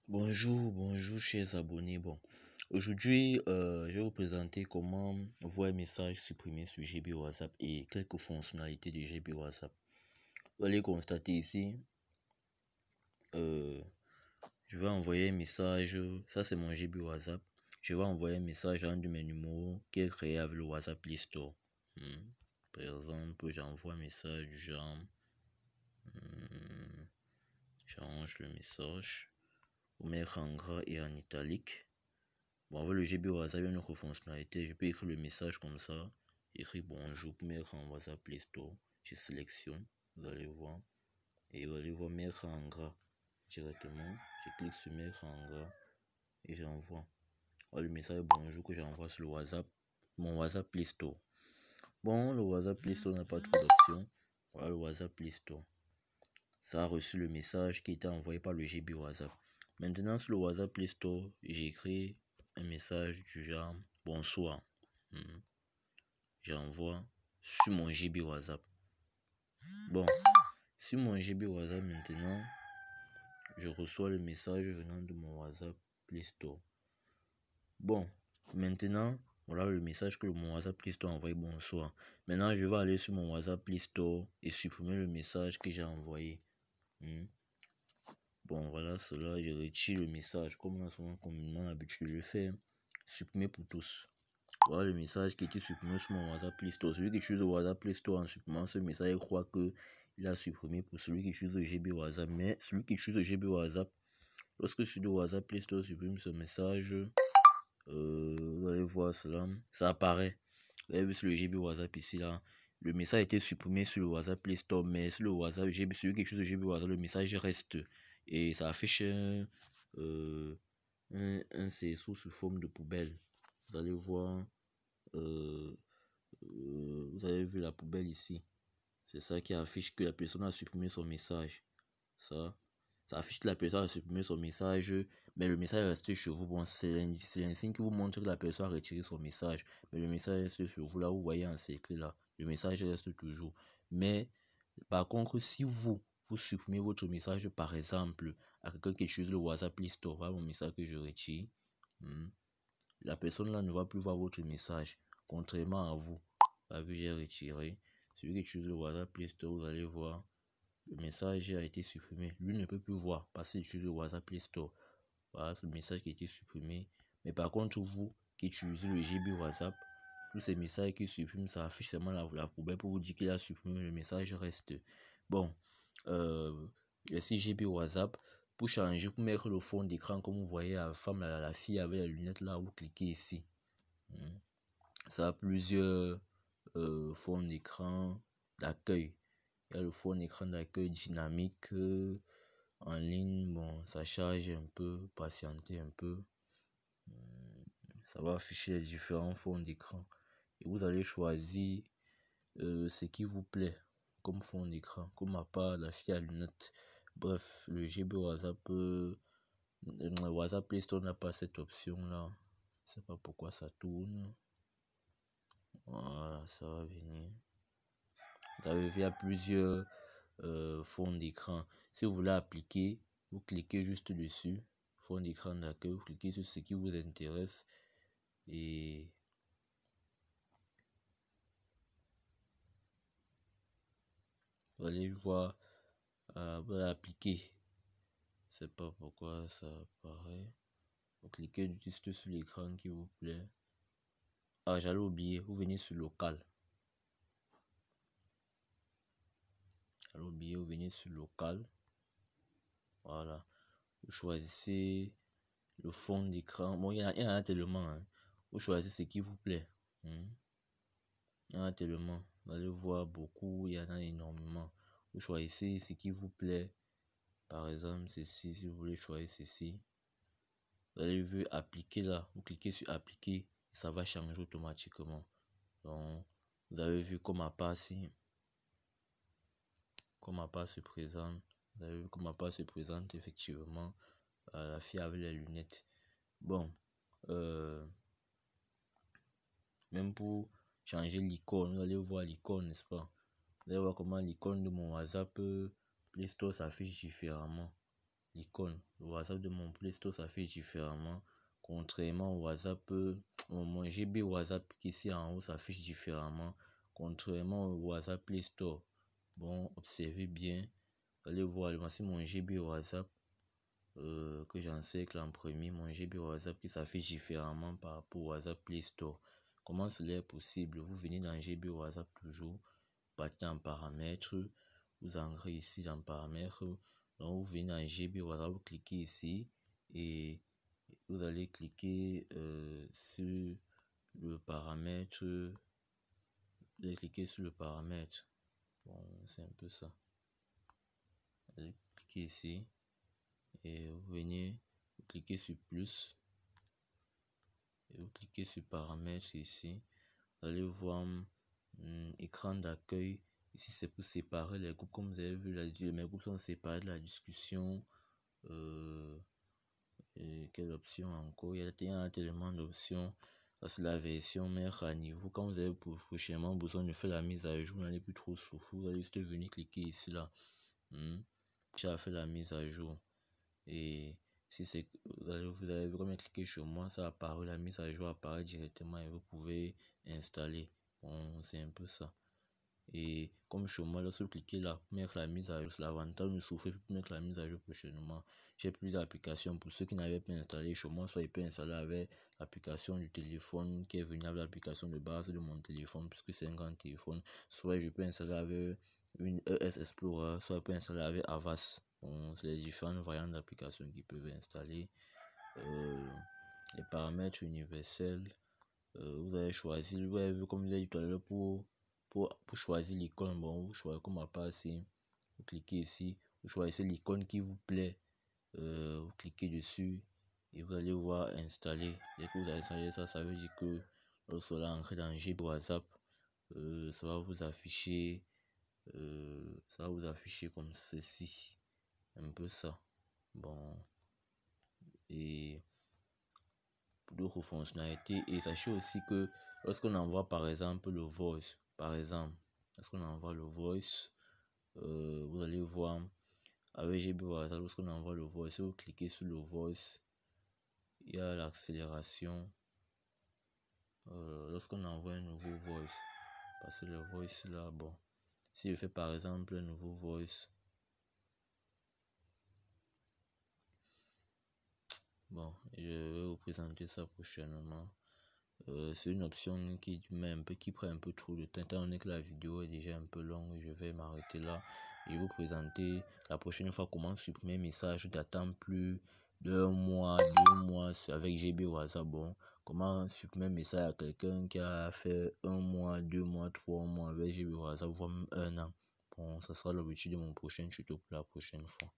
Bonjour chers abonnés. Aujourd'hui, je vais vous présenter comment voir un message supprimé sur GB WhatsApp et quelques fonctionnalités de GB WhatsApp. Vous allez constater ici, je vais envoyer un message. Ça, c'est mon GB WhatsApp. Je vais envoyer un message à un de mes numéros qui est créé avec le WhatsApp Play Store. Par exemple, j'envoie un message du genre, j'arrange le message pour mettre en gras et en italique. Bon, avec le GB WhatsApp, il y a une autre fonctionnalité. Je peux écrire le message comme ça. J'écris bonjour pour mettre en WhatsApp Play Store. Je sélectionne, vous allez voir. Et vous allez voir mettre en gras directement. Je clique sur mettre en gras et j'envoie. Voilà le message bonjour que j'envoie sur le WhatsApp, mon WhatsApp Play Store. Bon, le WhatsApp Play Store n'a pas trop d'options. Voilà le WhatsApp Play Store. Ça a reçu le message qui était envoyé par le GB WhatsApp. Maintenant, sur le WhatsApp Play Store, j'ai écrit un message du genre bonsoir. J'envoie sur mon GB WhatsApp. Bon, sur mon GB WhatsApp maintenant, je reçois le message venant de mon WhatsApp Play Store. Bon, maintenant, voilà le message que mon WhatsApp Play Store a envoyé bonsoir. Maintenant, je vais aller sur mon WhatsApp Play Store et supprimer le message que j'ai envoyé. Bon, voilà cela, je retire le message comme on a souvent communément l'habitude de le faire. Supprimer pour tous. Voilà le message qui était supprimé sur mon WhatsApp Play Store. Celui qui utilise le WhatsApp Play Store en supprimant ce message, il croit qu'il a supprimé pour celui qui utilise le GB WhatsApp. Mais celui qui utilise le GB WhatsApp, lorsque sur le WhatsApp Play Store supprime ce message, vous allez voir cela, ça apparaît. Vous avez vu sur le GB WhatsApp ici là. Le message a été supprimé sur le WhatsApp Play Store, mais sur le WhatsApp GB, celui qui utilise le GB WhatsApp, le message reste. Et ça affiche un CSO sous forme de poubelle. Vous allez voir, vous avez vu la poubelle ici. C'est ça qui affiche que la personne a supprimé son message. Ça affiche que la personne a supprimé son message, mais le message est resté sur vous. Bon, c'est l'insigne qui vous montre que la personne a retiré son message, mais le message reste sur vous. Là, vous voyez en cercle là, le message reste toujours. Mais par contre, si vous supprimez votre message, par exemple, à quelqu'un qui utilise le WhatsApp Play Store, voilà mon message que je retire. La personne là ne va plus voir votre message, contrairement à vous. Vu, j'ai retiré. Celui qui utilise le WhatsApp Play Store, vous allez voir, le message a été supprimé. Lui ne peut plus voir parce qu'il utilise le WhatsApp Play Store. Voilà, c'est le message qui a été supprimé. Mais par contre, vous qui utilisez le GB WhatsApp, tous ces messages qui suppriment, ça affiche seulement la poubelle pour vous dire qu'il a supprimé, le message reste. Bon, ici GB WhatsApp. Pour changer, pour mettre le fond d'écran, comme vous voyez la femme, la fille avec la lunette là, vous cliquez ici. Ça a plusieurs fonds d'écran d'accueil. Il y a le fond d'écran d'accueil dynamique en ligne. Bon, ça charge un peu, patientez un peu. Ça va afficher les différents fonds d'écran. Et vous allez choisir ce qui vous plaît comme fond d'écran. Comme ma part, la fille à lunettes. Bref, le GB WhatsApp, le WhatsApp Play Store n'a pas cette option là. Je sais pas pourquoi ça tourne. Voilà, ça va venir. Vous avez vu, il y a plusieurs fonds d'écran. Si vous voulez appliquer, vous cliquez juste dessus. Fond d'écran d'accueil, vous cliquez sur ce qui vous intéresse. Et vous allez voir, vous allez appliquer. Je sais pas pourquoi ça apparaît. Vous cliquez juste sur l'écran qui vous plaît. Ah, j'allais oublier, vous venez sur local. Vous venez sur local. Voilà. Vous choisissez le fond d'écran. Bon, il y en a tellement. Hein. Vous choisissez ce qui vous plaît. Il y en a tellement. Vous allez voir beaucoup. Il y en a énormément. Vous choisissez ce qui vous plaît. Par exemple, ceci. Si vous voulez choisir ceci. Vous allez voir appliquer là. Vous cliquez sur appliquer. Et ça va changer automatiquement. Donc, vous avez vu comme ma part ici. Comme ma part se présente. Vous avez vu comme ma part se présente effectivement. La fille avec les lunettes. Bon. Même pour changer l'icône, vous allez voir l'icône, n'est-ce pas? Vous allez voir comment l'icône de mon WhatsApp Play Store s'affiche différemment. l'icône. Le WhatsApp de mon Play Store s'affiche différemment. Contrairement au WhatsApp, mon GB WhatsApp qui ici en haut s'affiche différemment. Contrairement au WhatsApp Play Store. Bon, observez bien. Allez voir, voici mon GB WhatsApp que j'encercle en premier. Mon GB WhatsApp qui s'affiche différemment par rapport au WhatsApp Play Store. Comment cela est possible? Vous venez dans GB WhatsApp toujours, partez en paramètres, vous entrez ici dans paramètres, donc vous venez dans GB WhatsApp, vous cliquez ici et vous allez cliquer sur le paramètre, vous allez cliquer sur le paramètre, bon c'est un peu ça, vous allez cliquer ici et vous venez, vous cliquez sur plus et vous cliquez sur paramètres ici, vous allez voir écran d'accueil. Ici c'est pour séparer les groupes, comme vous avez vu mes groupes sont séparés de la discussion. Et quelle option encore? Il y a tellement d'options. Ça c'est la version mettre à niveau. Quand vous avez prochainement besoin de faire la mise à jour, vous n'allez plus trop souffrir, vous allez juste venir cliquer ici là. Tu as fait la mise à jour. Et si c'est vous avez vraiment cliqué sur moi, ça apparaît, la mise à jour apparaît directement et vous pouvez installer. Bon, c'est un peu ça. Et comme chez moi, lorsque vous cliquez là pour mettre la mise à jour, c'est l'avantage de souffrir pour mettre la mise à jour prochainement. J'ai plusieurs applications pour ceux qui n'avaient pas installé chez moi, soit ils peuvent installer avec l'application du téléphone qui est venue avec l'application de base de mon téléphone, puisque c'est un grand téléphone. Soit je peux installer avec une ES Explorer, soit je peux installer avec Avast. Bon, c'est les différentes variantes d'applications qui peuvent installer. Les paramètres universels. Vous avez choisi, vous avez vu comme vous avez dit tout à l'heure pour choisir l'icône. Bon, vous choisissez comme à part ici, vous cliquez ici, vous choisissez l'icône qui vous plaît, vous cliquez dessus et vous allez voir installer. Dès que vous avez installé ça, ça veut dire que lorsque vous allez entrer dans GB WhatsApp, ça va vous afficher, comme ceci, un peu ça. Bon, et pour d'autres fonctionnalités, et sachez aussi que lorsqu'on envoie par exemple le voice, lorsqu'on envoie le voice, vous allez voir avec GB WhatsApp, lorsqu'on envoie le voice, si vous cliquez sur le voice, il y a l'accélération lorsqu'on envoie un nouveau voice, parce que le voice là, bon, si je fais par exemple un nouveau voice, bon, je vais vous présenter ça prochainement. C'est une option qui prend un peu trop de temps. Étant donné que la vidéo est déjà un peu longue, je vais m'arrêter là et vous présenter la prochaine fois comment supprimer un message d'attente plus d'un mois, 2 mois avec GB WhatsApp. Bon, comment supprimer un message à quelqu'un qui a fait 1 mois, 2 mois, 3 mois avec GB WhatsApp, voire même 1 an. Bon, ça sera l'objectif de mon prochain tuto pour la prochaine fois.